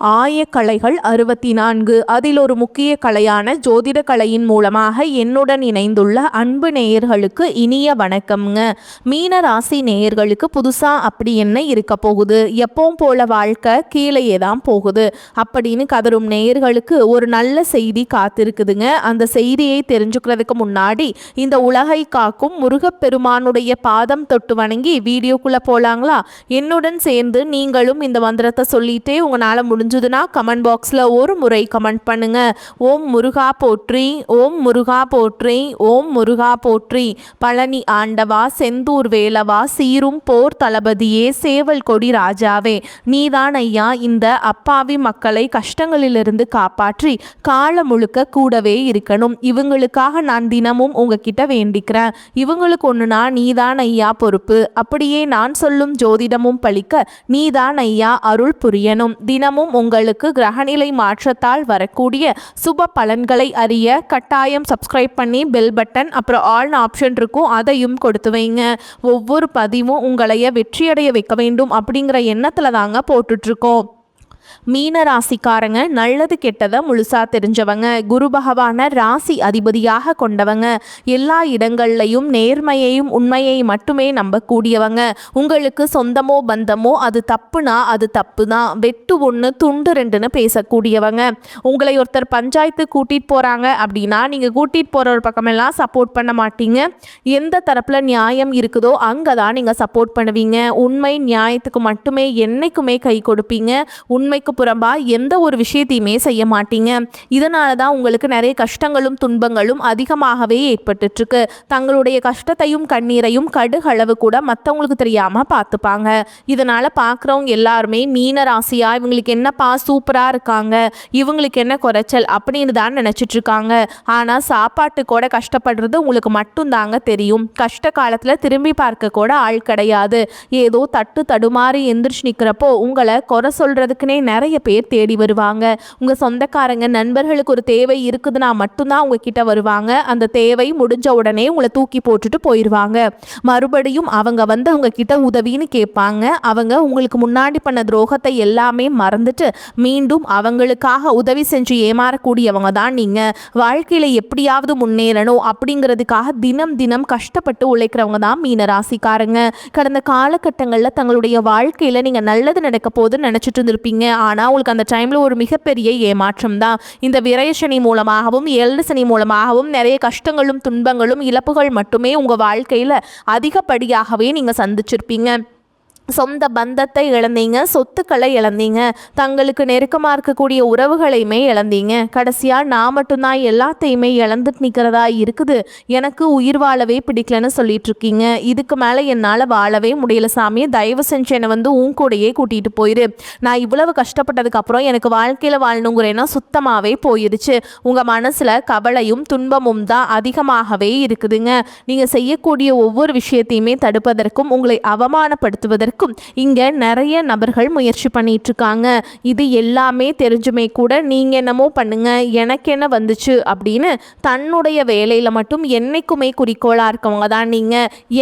ஆயக்கலைகள் 64. அதில் ஒரு முக்கிய கலையான ஜோதிட கலையின் மூலமாக என்னுடன் இணைந்துள்ள அன்பு நேயர்களுக்கு இனிய வணக்கம்ங்க. மீன ராசி நேயர்களுக்கு புதுசா அப்படி என்ன இருக்க போகுது, எப்பவும் போல வாழ்க்கை கீழேயே தான் போகுது அப்படின்னு கதரும் நேயர்களுக்கு ஒரு நல்ல செய்தி காத்திருக்குதுங்க. அந்த செய்தியை தெரிஞ்சுக்கிறதுக்கு முன்னாடி இந்த உலகை காக்கும் முருகப்பெருமானுடைய பாதம் தொட்டு வணங்கி வீடியோக்குள்ள போலாங்களா? என்னுடன் சேர்ந்து நீங்களும் இந்த மந்திரத்தை சொல்லிட்டே உங்களால முடிஞ்சதுன்னா கமெண்ட் பாக்ஸில் ஒரு முறை கமெண்ட் பண்ணுங்க. ஓம் முருகா போற்றி, ஓம் முருகா போற்றி, ஓம் முருகா போற்றி. பழனி ஆண்டவா, செந்தூர் வேலவா, சீரும் போர் தளபதியே, சேவல் கொடி ராஜாவே, நீதான் ஐயா இந்த அப்பாவி மக்களை கஷ்டங்களிலிருந்து காப்பாற்றி காலம் முழுக்க கூடவே இருக்கணும். இவங்களுக்காக நான் தினமும் உங்ககிட்ட வேண்டிக்கிறேன். இவங்களுக்கு ஒன்றுனா நீதான் ஐயா பொறுப்பு. அப்படியே நான் சொல்லும் ஜோதிடமும் பழிக்க நீதான் ஐயா அருள் புரியணும். தினமும் உங்களுக்கு கிரகநிலை மாற்றத்தால் வரக்கூடிய சுப பலன்களை அறிய கட்டாயம் சப்ஸ்கிரைப் பண்ணி பெல் பட்டன் அப்புறம் ஆல் ஆப்ஷன் இருக்கும், அதையும் கொடுத்து வைங்க. ஒவ்வொரு பதிவும் உங்களைய வெற்றியடைய வைக்க வேண்டும் அப்படிங்கிற எண்ணத்தில் தாங்க போட்டுட்ருக்கோம். மீன ராசிக்காரங்க நல்லது கெட்டதை முழுசா தெரிஞ்சவங்க, குரு பகவான ராசி அதிபதியாக கொண்டவங்க, எல்லா இடங்கள்லையும் நேர்மையையும் உண்மையை மட்டுமே நம்பக்கூடியவங்க. உங்களுக்கு சொந்தமோ பந்தமோ அது தப்புனா அது தப்பு தான், வெட்டு ஒன்று துண்டு ரெண்டுன்னு பேசக்கூடியவங்க. உங்களை ஒருத்தர் பஞ்சாயத்து கூட்டிகிட்டு போகிறாங்க அப்படின்னா நீங்கள் கூட்டிகிட்டு போகிற ஒரு பக்கமெல்லாம் சப்போர்ட் பண்ண மாட்டீங்க. எந்த தரப்பில் நியாயம் இருக்குதோ அங்கே தான் நீங்கள் சப்போர்ட் பண்ணுவீங்க. உண்மை நியாயத்துக்கு மட்டுமே என்னைக்குமே கை கொடுப்பீங்க. உண்மைக்கு புறம்பா எந்த ஒரு விஷயத்தையுமே செய்ய மாட்டீங்க. இதனால தான் உங்களுக்கு நிறைய கஷ்டங்களும் துன்பங்களும் அதிகமாகவே ஏற்பட்டு இருக்கு. தங்களுடைய கஷ்டத்தையும் கண்ணீரையும் கடுகளவு கூட மற்றவங்களுக்கு தெரியாம பார்த்துப்பாங்க. இதனால பார்க்குறவங்க எல்லாருமே மீன ராசியா இவங்களுக்கு என்னப்பா சூப்பரா இருக்காங்க, இவங்களுக்கு என்ன குறைச்சல் அப்படின்னு தான் நினைச்சிட்டு இருக்காங்க. ஆனா சாப்பாட்டு கூட கஷ்டப்படுறது உங்களுக்கு மட்டும் தாங்க தெரியும். கஷ்ட காலத்துல திரும்பி பார்க்க கூட ஆள் கிடையாது. ஏதோ தட்டு தடுமாறி எந்திரிச்சு நிற்கிறப்போ உங்களை குறை சொல்றதுக்குன்னே நிறைய பேர் தேடி வருவாங்க. உங்க சொந்தக்காரங்க நண்பர்களுக்கு ஒரு தேவை இருக்குதுன்னா மட்டும்தான் உங்ககிட்ட வருவாங்க. அந்த தேவை முடிஞ்ச உடனே உங்களை தூக்கி போட்டுட்டு போயிடுவாங்க. மறுபடியும் அவங்க வந்து உங்ககிட்ட உதவின்னு கேட்பாங்க. அவங்க உங்களுக்கு முன்னாடி பண்ண துரோகத்தை எல்லாமே மறந்துட்டு மீண்டும் அவங்களுக்காக உதவி செஞ்சு ஏமாறக்கூடியவங்க தான் நீங்க. வாழ்க்கையில எப்படியாவது முன்னேறணும் அப்படிங்கிறதுக்காக தினம் தினம் கஷ்டப்பட்டு உழைக்கிறவங்க தான் மீனராசிக்காரங்க. கடந்த காலகட்டங்களில் தங்களுடைய வாழ்க்கையில நீங்க நல்லது நடக்க போதுன்னு நினைச்சிட்டு இருந்திருப்பீங்க. ஆனால் உங்களுக்கு அந்த டைமில் ஒரு மிகப்பெரிய ஏமாற்றம் தான். இந்த விரயசனி மூலமாகவும் ஏழு சனி மூலமாகவும் நிறைய கஷ்டங்களும் துன்பங்களும் இழப்புகள் மட்டுமே உங்கள் வாழ்க்கையில் அதிகப்படியாகவே நீங்கள் சந்திச்சிருப்பீங்க. சொந்த பந்தத்தை இழந்தீங்க, சொத்துக்களை இழந்தீங்க, தங்களுக்கு நெருக்கமாக இருக்கக்கூடிய உறவுகளையுமே இழந்தீங்க. கடைசியாக நான் மட்டும்தான் எல்லாத்தையுமே இழந்துட்டு நிற்கிறதா இருக்குது, எனக்கு உயிர் வாழவே பிடிக்கலன்னு சொல்லிட்டு இருக்கீங்க. இதுக்கு மேலே என்னால் வாழவே முடியல சாமி, தயவு செஞ்சு என்னை வந்து உன் கூடையே கூட்டிகிட்டு போயிரு. நான் இவ்வளவு கஷ்டப்பட்டதுக்கப்புறம் எனக்கு வாழ்க்கையில் வாழணுங்கிற எண்ணம் சுத்தமாகவே போயிடுச்சு. உங்கள் மனசில் கவலையும் துன்பமும் தான் அதிகமாகவே இருக்குதுங்க. நீங்கள் செய்யக்கூடிய ஒவ்வொரு விஷயத்தையுமே தடுப்பதற்கும் உங்களை அவமானப்படுத்துவதற்கும் இங்க நிறைய நபர்கள் முயற்சி பண்ணிட்டு இருக்காங்க. இது எல்லாமே தெரிஞ்சுமே கூட நீங்க என்னமோ பண்ணுங்க எனக்கு என்ன வந்துச்சு அப்படின்னு தன்னுடைய வேலையில மட்டும் என்னைக்குமே குறிக்கோளா இருக்கவங்க தான் நீங்க.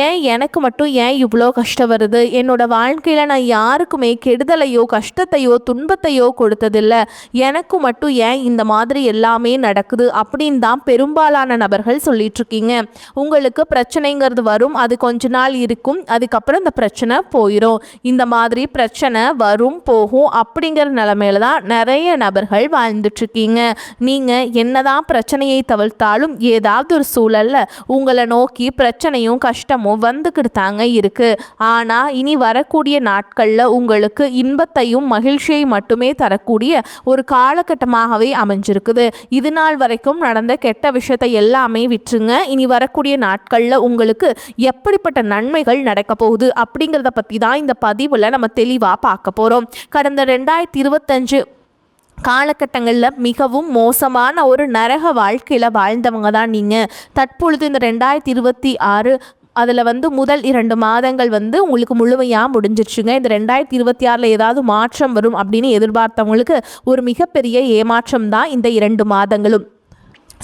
ஏன் எனக்கு மட்டும் ஏன் இவ்வளோ கஷ்டம் வருது, என்னோட வாழ்க்கையில நான் யாருக்குமே கெடுதலையோ கஷ்டத்தையோ துன்பத்தையோ கொடுத்ததில்லை, எனக்கு மட்டும் ஏன் இந்த மாதிரி எல்லாமே நடக்குது அப்படின்னு தான் பெரும்பாலான நபர்கள் சொல்லிட்டு இருக்கீங்க. உங்களுக்கு பிரச்சனைங்கிறது வரும், அது கொஞ்ச நாள் இருக்கும், அதுக்கப்புறம் இந்த பிரச்சனை போயிடும். இந்த மாதிரி பிரச்சனை வரும் போகும் அப்படிங்கிற நிலைமையில தான் நிறைய நபர்கள் வாழ்ந்துட்டு இருக்கீங்க. நீங்க என்னதான் பிரச்சனையை தவிர்த்தாலும் ஏதாவது ஒரு சூழல்ல உங்களை நோக்கி பிரச்சனையும் கஷ்டமும் வந்துக்கிட்டாங்க இருக்கு. ஆனா இனி வரக்கூடிய நாட்கள்ல உங்களுக்கு இன்பத்தையும் மகிழ்ச்சியை மட்டுமே தரக்கூடிய ஒரு காலகட்டமாகவே அமைஞ்சிருக்குது. இது நாள் வரைக்கும் நடந்த கெட்ட விஷயத்தை எல்லாமே விட்டுருங்க. இனி வரக்கூடிய நாட்கள்ல உங்களுக்கு எப்படிப்பட்ட நன்மைகள் நடக்க போகுது அப்படிங்கிறத பத்தி தான் இந்த பதிவில் நம்ம தெளிவாக பார்க்க போகிறோம். கடந்த 2025 காலகட்டங்களில் மிகவும் மோசமான ஒரு நரக வாழ்க்கையில் வாழ்ந்தவங்க தான் நீங்கள். தற்பொழுது இந்த 2026 அதில் வந்து முதல் 2 மாதங்கள் வந்து உங்களுக்கு முழுமையாக முடிஞ்சிருச்சுங்க. இந்த 2026 ஏதாவது மாற்றம் வரும் அப்படின்னு எதிர்பார்த்தவங்களுக்கு ஒரு மிகப்பெரிய ஏமாற்றம் தான் இந்த 2 மாதங்களும்.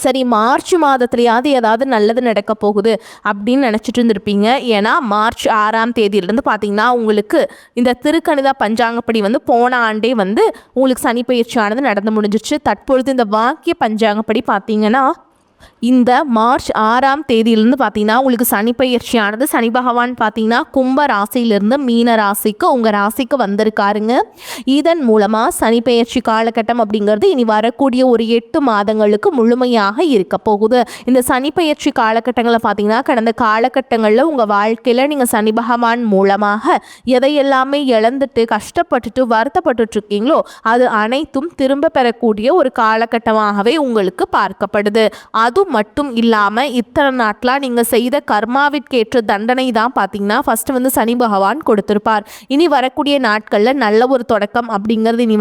சரி மார்ச் மாதத்துலையாவது ஏதாவது நல்லது நடக்க போகுது அப்படின்னு நினச்சிட்டு இருந்திருப்பீங்க. ஏன்னா மார்ச் 6ஆம் தேதியிலேருந்து பார்த்தீங்கன்னா உங்களுக்கு இந்த திருக்கணித பஞ்சாங்கப்படி போன ஆண்டே உங்களுக்கு சனி பயிற்சியானது நடந்து முடிஞ்சிச்சு. தற்பொழுது இந்த வாக்கிய பஞ்சாங்கப்படி பார்த்தீங்கன்னா இந்த மார்ச் 6ஆம் தேதியிலிருந்து பார்த்தீங்கன்னா உங்களுக்கு சனி பயிற்சியானது சனி பகவான் பார்த்தீங்கன்னா கும்ப ராசியிலிருந்து மீன ராசிக்கு உங்கள் ராசிக்கு வந்திருக்காருங்க. இதன் மூலமாக சனி பயிற்சி காலகட்டம் அப்படிங்கிறது இனி வரக்கூடிய ஒரு 8 மாதங்களுக்கு முழுமையாக இருக்க போகுது. இந்த சனி பயிற்சி காலகட்டங்களில் பார்த்தீங்கன்னா கடந்த காலகட்டங்களில் உங்கள் வாழ்க்கையில் நீங்கள் சனி பகவான் மூலமாக எதையெல்லாமே இழந்துட்டு கஷ்டப்பட்டுட்டு வருத்தப்பட்டு இருக்கீங்களோ அது அனைத்தும் திரும்ப பெறக்கூடிய ஒரு காலகட்டமாகவே உங்களுக்கு பார்க்கப்படுது. அது மட்டும் இல்லாமல் இத்தனை நாட்களாக நீங்கள் செய்த கர்மாவிற்கேற்ற தண்டனை தான் பார்த்தீங்கன்னா ஃபஸ்ட்டு சனி பகவான் கொடுத்துருப்பார். இனி வரக்கூடிய நாட்களில் நல்ல ஒரு தொடக்கம் அப்படிங்கிறது இனி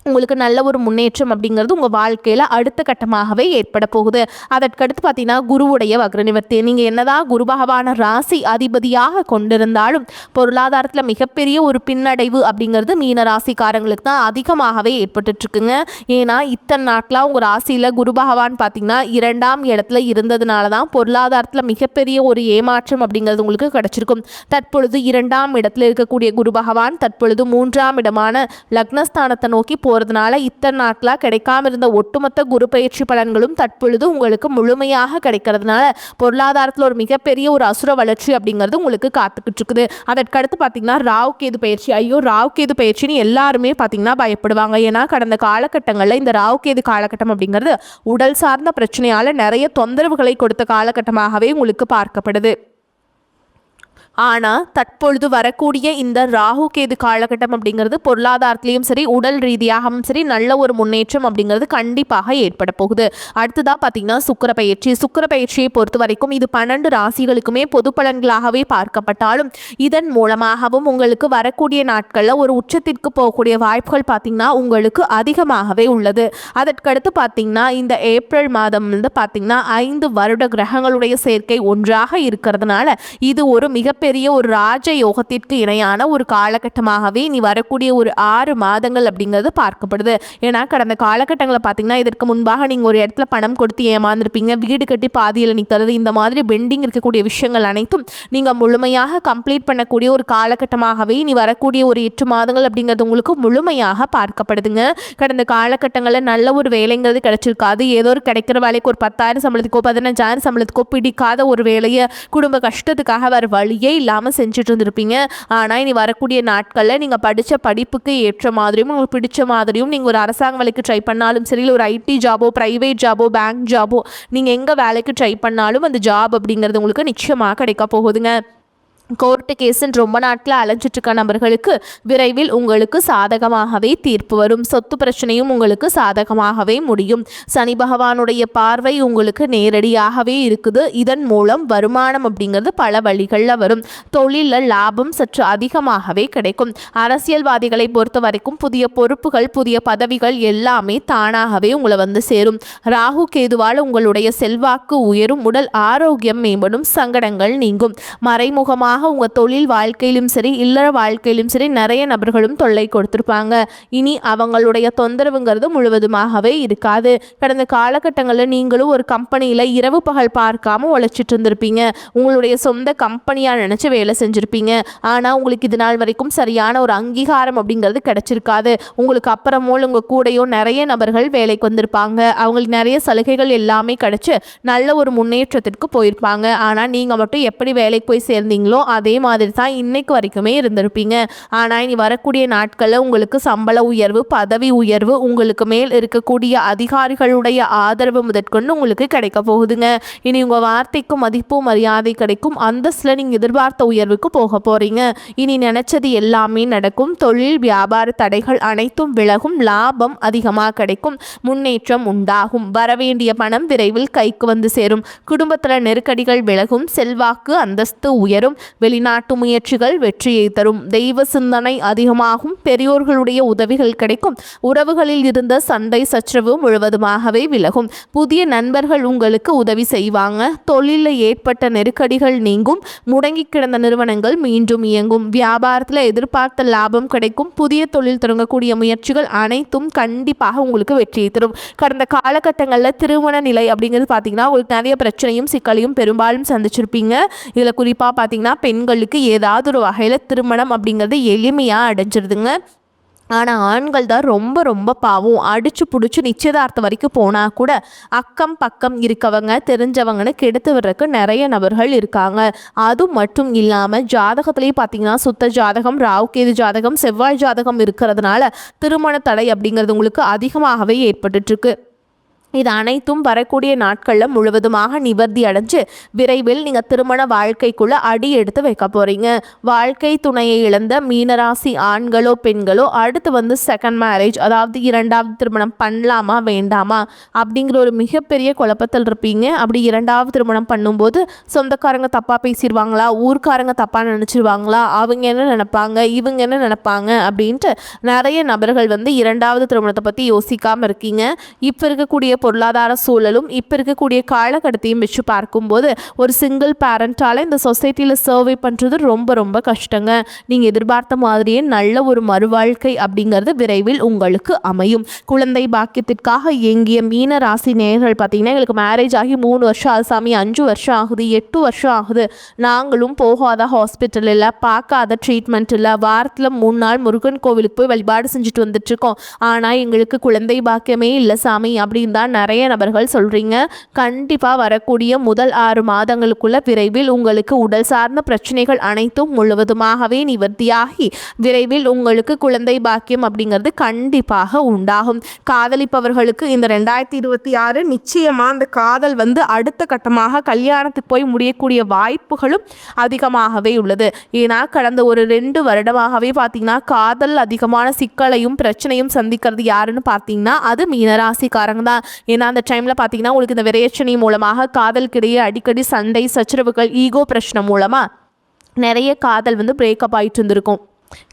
உங்களுக்கு நல்ல ஒரு முன்னேற்றம் அப்படிங்கிறது உங்கள் வாழ்க்கையில் அடுத்த கட்டமாகவே ஏற்பட போகுது. அதற்கடுத்து பார்த்தீங்கன்னா குருவுடைய வக்ர நிவர்த்தி. நீங்கள் என்னதான் குரு பகவான ராசி அதிபதியாக கொண்டிருந்தாலும் பொருளாதாரத்தில் மிகப்பெரிய ஒரு பின்னடைவு அப்படிங்கிறது மீன ராசிக்காரங்களுக்கு தான் அதிகமாகவே ஏற்பட்டுருக்குங்க. ஏன்னா இத்தனை நாட்களாக உங்கள் ராசியில் குரு பகவான் பார்த்தீங்கன்னா 2ஆம் இடத்துல இருந்ததுனால தான் பொருளாதாரத்தில் மிகப்பெரிய ஒரு ஏமாற்றம் அப்படிங்கிறது உங்களுக்கு கிடச்சிருக்கும். தற்பொழுது 2ஆம் இடத்துல இருக்கக்கூடிய குரு பகவான் தற்பொழுது 3ஆம் இடமான லக்னஸ்தானத்தை நோக்கி போகிறதுனால இத்தனை நாட்களாக கிடைக்காம இருந்த ஒட்டுமொத்த குரு பயிற்சி பலன்களும் தற்பொழுது உங்களுக்கு முழுமையாக கிடைக்கிறதுனால பொருளாதாரத்தில் ஒரு மிகப்பெரிய ஒரு அசுர வளர்ச்சி அப்படிங்கிறது உங்களுக்கு காத்துக்கிட்டு இருக்குது. அதற்கடுத்து பார்த்தீங்கன்னா ராகு கேது பயிற்சி. ஐயோ ராகு கேது பயிற்சின்னு எல்லாருமே பார்த்தீங்கன்னா பயப்படுவாங்க. ஏன்னா கடந்த காலகட்டங்களில் இந்த ராகு கேது காலகட்டம் அப்படிங்கிறது உடல் சார்ந்த பிரச்சனையால் நிறைய தொந்தரவுகளை கொடுத்த காலகட்டமாகவே உங்களுக்கு பார்க்கப்படுது. ஆனால் தற்பொழுது வரக்கூடிய இந்த ராகு கேது காலகட்டம் அப்படிங்கிறது பொருளாதாரத்திலையும் சரி உடல் ரீதியாகவும் சரி நல்ல ஒரு முன்னேற்றம் அப்படிங்கிறது கண்டிப்பாக ஏற்பட போகுது. அடுத்ததாக பார்த்தீங்கன்னா சுக்கிர பயிற்சி. சுக்கிர பயிற்சியை பொறுத்த வரைக்கும் இது 12 ராசிகளுக்குமே பொது பலன்களாகவே பார்க்கப்பட்டாலும் இதன் மூலமாகவும் உங்களுக்கு வரக்கூடிய நாட்களில் ஒரு உச்சத்திற்கு போகக்கூடிய வாய்ப்புகள் பார்த்தீங்கன்னா உங்களுக்கு அதிகமாகவே உள்ளது. அதற்கடுத்து பார்த்தீங்கன்னா இந்த ஏப்ரல் மாதம் பார்த்தீங்கன்னா 5 வருட கிரகங்களுடைய சேர்க்கை ஒன்றாக இருக்கிறதுனால இது ஒரு மிகப்பெரிய ஒரு ராஜ யோகத்திற்கு இணையான ஒரு காலகட்டமாகவே நீ வரக்கூடிய ஒரு 6 மாதங்கள் அப்படிங்கிறது பார்க்கப்படுது. ஏன்னா கடந்த காலகட்டங்களை பார்த்தீங்கன்னா இதற்கு முன்பாக நீங்கள் ஒரு இடத்துல பணம் கொடுத்து ஏமாந்துருப்பீங்க, வீடு கட்டி பாதியில் நிற்கிறது, இந்த மாதிரி பெண்டிங் இருக்கக்கூடிய விஷயங்கள் அனைத்தும் நீங்கள் முழுமையாக கம்ப்ளீட் பண்ணக்கூடிய ஒரு காலகட்டமாகவே நீ வரக்கூடிய ஒரு 8 மாதங்கள் அப்படிங்கிறது உங்களுக்கு முழுமையாக பார்க்கப்படுதுங்க. கடந்த காலகட்டங்களில் நல்ல ஒரு வேலைங்கிறது கிடைச்சிருக்காது. ஏதோ ஒரு கிடைக்கிற வேலைக்கு ஒரு 10,000 சம்பளத்துக்கோ 15,000 சம்பளத்துக்கோ பிடிக்காத ஒரு வேலையை குடும்ப கஷ்டத்துக்காக வர வழியே இல்லாமல் செஞ்சுட்டு இருந்திருப்பீங்க. ஆனால் இனி வரக்கூடிய நாட்களில் நீங்கள் படித்த படிப்புக்கு ஏற்ற மாதிரியும் உங்களுக்கு பிடிச்ச மாதிரியும் நீங்கள் ஒரு அரசாங்க வேலைக்கு ட்ரை பண்ணாலும் சரி, ஒரு ஐடி ஜாபோ ப்ரைவேட் ஜாபோ பேங்க் ஜாபோ நீங்கள் எங்கே வேலைக்கு ட்ரை பண்ணாலும் அந்த ஜாப் அப்படிங்கிறது உங்களுக்கு நிச்சயமாக கிடைக்க போகுதுங்க. கோர்ட்டு கேஸுன்னு ரொம்ப நாட்களில் அலைஞ்சிட்ருக்க நபர்களுக்கு விரைவில் உங்களுக்கு சாதகமாகவே தீர்ப்பு வரும். சொத்து பிரச்சனையும் உங்களுக்கு சாதகமாகவே முடியும். சனி பகவானுடைய பார்வை உங்களுக்கு நேரடியாகவே இருக்குது. இதன் மூலம் வருமானம் அப்படிங்கிறது பல வழிகளில் வரும். தொழிலில் லாபம் சற்று அதிகமாகவே கிடைக்கும். அரசியல்வாதிகளை பொறுத்த வரைக்கும் புதிய பொறுப்புகள் புதிய பதவிகள் எல்லாமே தானாகவே உங்களை சேரும். ராகு கேதுவால் உங்களுடைய செல்வாக்கு உயரும், உடல் ஆரோக்கியம் மேம்படும், சங்கடங்கள் நீங்கும். மறைமுகமாக உங்கள் தொழில் வாழ்க்கையிலும் சரி இல்லற வாழ்க்கையிலும் சரி நிறைய நபர்களும் தொல்லை கொடுத்துருப்பாங்க. இனி அவங்களுடைய தொந்தரவுங்கிறது முழுவதுமாகவே இருக்காது. கடந்த காலகட்டங்களில் நீங்களும் ஒரு கம்பெனியில் இரவு பகல் பார்க்காம உழைச்சிட்டு இருந்திருப்பீங்க. உங்களுடைய சொந்த கம்பெனியாக நினச்சி வேலை செஞ்சுருப்பீங்க. ஆனால் உங்களுக்கு இது நாள் வரைக்கும் சரியான ஒரு அங்கீகாரம் அப்படிங்கிறது கிடைச்சிருக்காது. உங்களுக்கு அப்புறமோ உங்கள் கூடையோ நிறைய நபர்கள் வேலைக்கு வந்திருப்பாங்க. அவங்களுக்கு நிறைய சலுகைகள் எல்லாமே கிடைச்சி நல்ல ஒரு முன்னேற்றத்திற்கு போயிருப்பாங்க. ஆனால் நீங்கள் மட்டும் எப்படி வேலைக்கு போய் சேர்ந்தீங்களோ அதே மாதிரி தான் இன்னைக்கு வரைக்குமே இருந்திருப்பீங்க. ஆனால் இனி வரக்கூடிய நாட்களில் உங்களுக்கு சம்பள உயர்வு பதவி உயர்வு உங்களுக்கு மேல் இருக்கக்கூடிய அதிகாரிகளுடைய ஆதரவு முதற்கொண்டு உங்களுக்கு கிடைக்க போகுதுங்க. இனி உங்கள் வார்த்தைக்கு மதிப்பு மரியாதை கிடைக்கும். அந்தஸ்தில் நீங்கள் எதிர்பார்த்த உயர்வுக்கு போக போகிறீங்க. இனி நினைச்சது எல்லாமே நடக்கும். தொழில் வியாபார தடைகள் அனைத்தும் விலகும். லாபம் அதிகமாக கிடைக்கும். முன்னேற்றம் உண்டாகும். வரவேண்டிய பணம் விரைவில் கைக்கு சேரும். குடும்பத்தில் நெருக்கடிகள் விலகும். செல்வாக்கு அந்தஸ்து உயரும். வெளிநாட்டு முயற்சிகள் வெற்றியை தரும். தெய்வ சிந்தனை அதிகமாகும். பெரியோர்களுடைய உதவிகள் கிடைக்கும். உறவுகளில் இருந்த சண்டை சச்சரவு முழுவதுமாகவே விலகும். புதிய நண்பர்கள் உங்களுக்கு உதவி செய்வாங்க. தொழிலில் ஏற்பட்ட நெருக்கடிகள் நீங்கும். முடங்கி கிடந்த நிறுவனங்கள் மீண்டும் இயங்கும். வியாபாரத்தில் எதிர்பார்த்த லாபம் கிடைக்கும். புதிய தொழில் தொடங்கக்கூடிய முயற்சிகள் அனைத்தும் கண்டிப்பாக உங்களுக்கு வெற்றியை தரும். கடந்த காலகட்டங்களில் திருமண நிலை அப்படிங்கிறது பார்த்தீங்கன்னா உங்களுக்கு நிறைய பிரச்சனையும் சிக்கலையும் பெரும்பாலும் சந்திச்சிருப்பீங்க. இதில் குறிப்பாக பார்த்தீங்கன்னா பெண்களுக்கு ஏதாவது ஒரு வகையில் திருமணம் அப்படிங்கிறது எளிமையாக அடைஞ்சிருதுங்க. ஆனால் ஆண்கள் தான் ரொம்ப ரொம்ப பாவம். அடிச்சு பிடிச்சி நிச்சயதார்த்தம் வரைக்கும் போனால் கூட அக்கம் பக்கம் இருக்கவங்க தெரிஞ்சவங்கன்னு கெடுத்து விடுறதுக்கு நிறைய நபர்கள் இருக்காங்க. அது மட்டும் இல்லாமல் ஜாதகத்திலேயே பார்த்தீங்கன்னா சுத்த ஜாதகம், ராவுகேது ஜாதகம், செவ்வாய் ஜாதகம் இருக்கிறதுனால திருமண தடை அப்படிங்கிறது உங்களுக்கு அதிகமாகவே ஏற்பட்டுருக்கு. இது அனைத்தும் வரக்கூடிய நாட்களில் முழுவதுமாக நிவர்த்தி அடைஞ்சு விரைவில் நீங்கள் திருமண வாழ்க்கைக்குள்ளே அடி எடுத்து வைக்க போகிறீங்க. வாழ்க்கை துணையை இழந்த மீனராசி ஆண்களோ பெண்களோ அடுத்து செகண்ட் மேரேஜ், அதாவது இரண்டாவது திருமணம் பண்ணலாமா வேண்டாமா அப்படிங்கிற ஒரு மிகப்பெரிய குழப்பத்தில் இருப்பீங்க. அப்படி இரண்டாவது திருமணம் பண்ணும்போது சொந்தக்காரங்க தப்பாக பேசிடுவாங்களா, ஊர்க்காரங்க தப்பாக நினச்சிருவாங்களா, அவங்க என்ன நினைப்பாங்க, இவங்க என்ன நினைப்பாங்க அப்படின்ட்டு நிறைய நபர்கள் இரண்டாவது திருமணத்தை பற்றி யோசிக்காமல் இருக்கீங்க. இப்போ இருக்கக்கூடிய பொருளாதார சூழலும் இப்போ இருக்கக்கூடிய காலகட்டத்தையும் வச்சு பார்க்கும்போது ஒரு சிங்கிள் பேரண்டால் இந்த சொசைட்டியில் சர்வே பண்ணுறது ரொம்ப ரொம்ப கஷ்டங்க. நீங்கள் எதிர்பார்த்த மாதிரியே நல்ல ஒரு மறுவாழ்க்கை அப்படிங்கிறது விரைவில் உங்களுக்கு அமையும். குழந்தை பாக்கியத்திற்காக இயங்கிய மீன ராசி நேயர்கள் பார்த்தீங்கன்னா எங்களுக்கு மேரேஜ் ஆகி 3 வருஷம் ஆகுது சாமி, 5 வருஷம் ஆகுது, 8 வருஷம் ஆகுது, நாங்களும் போகாத ஹாஸ்பிட்டல் இல்லை, பார்க்காத ட்ரீட்மெண்ட் இல்லை, வாரத்தில் 3 நாள் முருகன் கோவிலுக்கு போய் வழிபாடு செஞ்சுட்டு வந்துட்டுருக்கோம், ஆனால் எங்களுக்கு குழந்தை பாக்கியமே இல்லை சாமி அப்படின்னு தான் நிறைய நபர்கள் சொல்றீங்க. கண்டிப்பாக வரக்கூடிய முதல் 6 மாதங்களுக்குள்ள விரைவில் உங்களுக்கு உடல் சார்ந்த பிரச்சனைகள் அனைத்தும் முழுவதுமாகவே நிவர்த்தியாகி விரைவில் உங்களுக்கு குழந்தை பாக்கியம் அப்படிங்கிறது கண்டிப்பாக உண்டாகும். காதலிப்பவர்களுக்கு இந்த 2026 நிச்சயமா அந்த காதல் அடுத்த கட்டமாக கல்யாணத்துக்கு போய் முடியக்கூடிய வாய்ப்புகளும் அதிகமாகவே உள்ளது. ஏன்னா கடந்த ஒரு 2 வருடமாகவே பார்த்தீங்கன்னா காதல் அதிகமான சிக்கலையும் பிரச்சனையும் சந்திக்கிறது யாருன்னு பார்த்தீங்கன்னா அது மீனராசிக்காரங்க தான். ஏன்னா அந்த டைமில் பார்த்தீங்கன்னா உங்களுக்கு இந்த விரையச்சனை மூலமாக காதலுக்கிடையே அடிக்கடி சண்டை சச்சரவுகள், ஈகோ பிரச்சனை மூலமாக நிறைய காதல் பிரேக்கப் ஆகிட்டு இருந்திருக்கும்.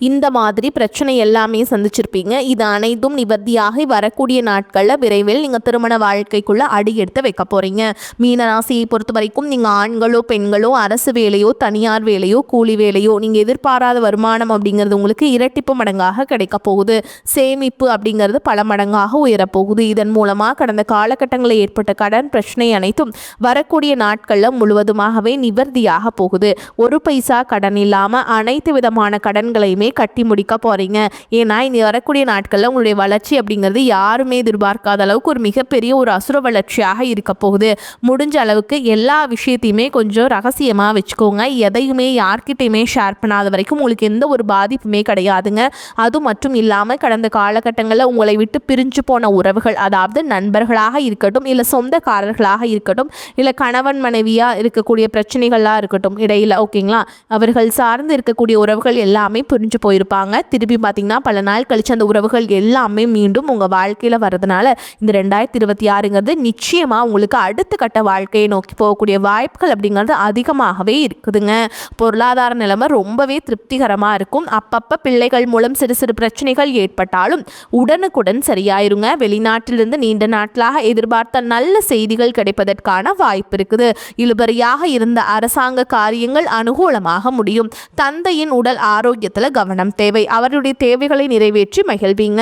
இந்த மாதிரி பிரச்சனை எல்லாமே சந்திச்சிருப்பீங்க. இது அனைத்தும் நிவர்த்தியாகி வரக்கூடிய நாட்களில் விரைவில் நீங்கள் திருமண வாழ்க்கைக்குள்ளே அடி எடுத்து வைக்க போகிறீங்க. மீனராசியை பொறுத்த வரைக்கும் நீங்கள் ஆண்களோ பெண்களோ அரசு வேலையோ தனியார் வேலையோ கூலி வேலையோ நீங்கள் எதிர்பாராத வருமானம் அப்படிங்கிறது உங்களுக்கு இரட்டிப்பு மடங்காக கிடைக்க போகுது. சேமிப்பு அப்படிங்கிறது பல மடங்காக உயரப்போகுது. இதன் மூலமாக கடந்த காலகட்டங்களில் ஏற்பட்ட கடன் பிரச்சனை அனைத்தும் வரக்கூடிய நாட்களில் முழுவதுமாகவே நிவர்த்தியாக போகுது. ஒரு பைசா கடன் இல்லாமல் அனைத்து விதமான கடன்களை கட்டி முடிக்க போறீங்க. ஏன்னா இனி வரக்கூடிய நாட்கள்ல உங்களுடைய வளர்ச்சி அப்படிங்கிறது யாருமே எதிர்பார்க்காத அளவுக்கு ஒரு மிகப்பெரிய ஒரு அசுர வளர்ச்சியாக இருக்க போகுது. முடிஞ்ச அளவுக்கு எல்லா விஷயத்தையுமே கொஞ்சம் ரகசியமா வச்சுக்கோங்க. எதையுமே யார்கிட்டையுமே ஷேர் பண்ணாத வரைக்கும் உங்களுக்கு எந்த ஒரு பாதிப்புமே கிடையாதுங்க. அது மட்டும் இல்லாம கடந்த காலகட்டங்களில் உங்களை விட்டு பிரிஞ்சு போன உறவுகள், அதாவது நண்பர்களாக இருக்கட்டும், இல்ல சொந்தக்காரர்களாக இருக்கட்டும், இல்ல கணவன் மனைவியா இருக்கக்கூடிய பிரச்சனைகளா இருக்கட்டும் இடையில, ஓகேங்களா, அவர்கள் சார்ந்து இருக்கக்கூடிய உறவுகள் எல்லாமே புரிஞ்சு போயிருப்பாங்க. திருப்பி பார்த்தீங்கன்னா பல நாள் கழிச்சு அந்த உறவுகள் எல்லாமே மீண்டும் உங்கள் வாழ்க்கையில் வரதுனால இந்த 2026ங்கிறது நிச்சயமாக உங்களுக்கு அடுத்த கட்ட வாழ்க்கையை நோக்கி போகக்கூடிய வாய்ப்புகள் அப்படிங்கிறது அதிகமாகவே இருக்குதுங்க. பொருளாதார நிலைமை ரொம்பவே திருப்திகரமாக இருக்கும். அப்பப்போ பிள்ளைகள் மூலம் சிறு சிறு பிரச்சனைகள் ஏற்பட்டாலும் உடனுக்குடன் சரியாயிருங்க. வெளிநாட்டிலிருந்து நீண்ட நாட்களாக எதிர்பார்த்த நல்ல செய்திகள் கிடைப்பதற்கான வாய்ப்பு இருக்குது. இழுபறியாக இருந்த அரசாங்க காரியங்கள் அனுகூலமாக முடியும். தந்தையின் உடல் ஆரோக்கியத்தில் கவனம் தேவை. அவருடைய தேவைகளை நிறைவேற்றி மகிழ்வீங்க.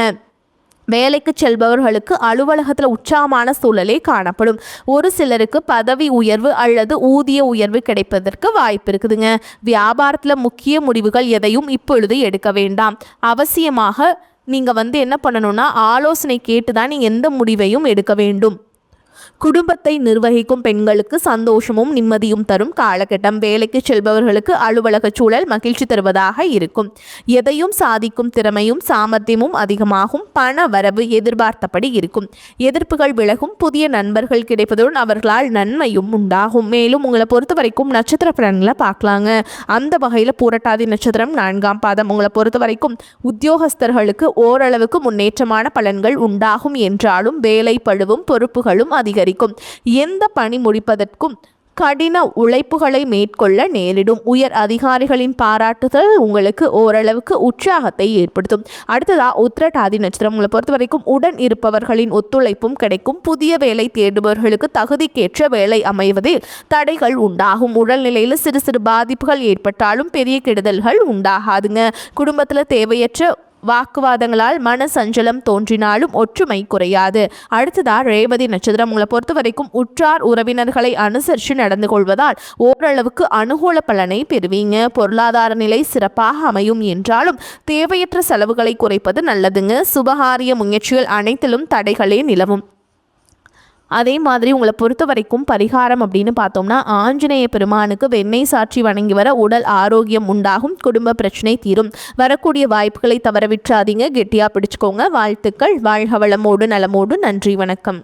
வேலைக்கு செல்பவர்களுக்கு அலுவலகத்தில் உற்சாகமான சூழலே காணப்படும். ஒரு சிலருக்கு பதவி உயர்வு அல்லது ஊதிய உயர்வு கிடைப்பதற்கு வாய்ப்பு இருக்குதுங்க. வியாபாரத்தில் முக்கிய முடிவுகள் எதையும் இப்பொழுது எடுக்க வேண்டாம். அவசியமாக நீங்கள் என்ன பண்ணணும்னா ஆலோசனை கேட்டு தான் நீங்கள் எந்த முடிவையும் எடுக்க வேண்டும். குடும்பத்தை நிர்வகிக்கும் பெண்களுக்கு சந்தோஷமும் நிம்மதியும் தரும் காலகட்டம். வேலைக்கு செல்பவர்களுக்கு அலுவலக சூழல் மகிழ்ச்சி தருவதாக இருக்கும். எதையும் சாதிக்கும் திறமையும் சாமர்த்தியமும் அதிகமாகும். பண வரவு எதிர்பார்த்தபடி இருக்கும். எதிர்ப்புகள் விலகும். புதிய நண்பர்கள் கிடைப்பதுடன் அவர்களால் நன்மையும் உண்டாகும். மேலும் உங்களை பொறுத்த வரைக்கும் நட்சத்திர பலன்களை பார்க்கலாங்க. அந்த வகையில் பூரட்டாதி நட்சத்திரம் 4ஆம் பாதம். உங்களை பொறுத்த வரைக்கும் உத்தியோகஸ்தர்களுக்கு ஓரளவுக்கு முன்னேற்றமான பலன்கள் உண்டாகும் என்றாலும் வேலை பழுவும் பொறுப்புகளும் அதிகரிக்கும். எந்த பணி முடிப்பதற்கும் கடின உழைப்புகளை மேற்கொள்ள நேரிடும். உயர் அதிகாரிகளின் பாராட்டுதல் உங்களுக்கு ஓரளவுக்கு உற்சாகத்தை ஏற்படுத்தும். அடுத்ததா உத்திரட்டாதி நட்சத்திரம். உங்களை பொறுத்த வரைக்கும் உடன் இருப்பவர்களின் ஒத்துழைப்பும் கிடைக்கும். புதிய வேலை தேடுபவர்களுக்கு தகுதிக்கேற்ற வேலை அமைவதில் தடைகள் உண்டாகும். உடல்நிலையில் சிறு சிறு பாதிப்புகள் ஏற்பட்டாலும் பெரிய கெடுதல்கள் உண்டாகாதுங்க. குடும்பத்தில் தேவையற்ற வாக்குவாதங்களால் மன சஞ்சலம் தோன்றினாலும் ஒற்றுமை குறையாது. அடுத்ததா ரேவதி நட்சத்திரம். உங்களை பொறுத்த வரைக்கும் உற்றார் உறவினர்களை அனுசரித்து நடந்து கொள்வதால் ஓரளவுக்கு அனுகூல பலனை பெறுவீங்க. பொருளாதார நிலை சிறப்பாக அமையும் என்றாலும் தேவையற்ற செலவுகளை குறைப்பது நல்லதுங்க. சுபகாரிய முயற்சிகள் அனைத்திலும் தடைகளே நிலவும். அதே மாதிரி உங்களை பொறுத்த வரைக்கும் பரிகாரம் அப்படின்னு பார்த்தோம்னா ஆஞ்சநேய பெருமானுக்கு வெண்ணெய் சாற்றி வணங்கி வர உடல் ஆரோக்கியம் உண்டாகும். குடும்ப பிரச்சனை தீரும். வரக்கூடிய வாய்ப்புகளை தவற விட்டுறாதீங்க. கெட்டியாக பிடிச்சுக்கோங்க. வாழ்த்துக்கள். வாழ்க வளமோடு நலமோடு. நன்றி, வணக்கம்.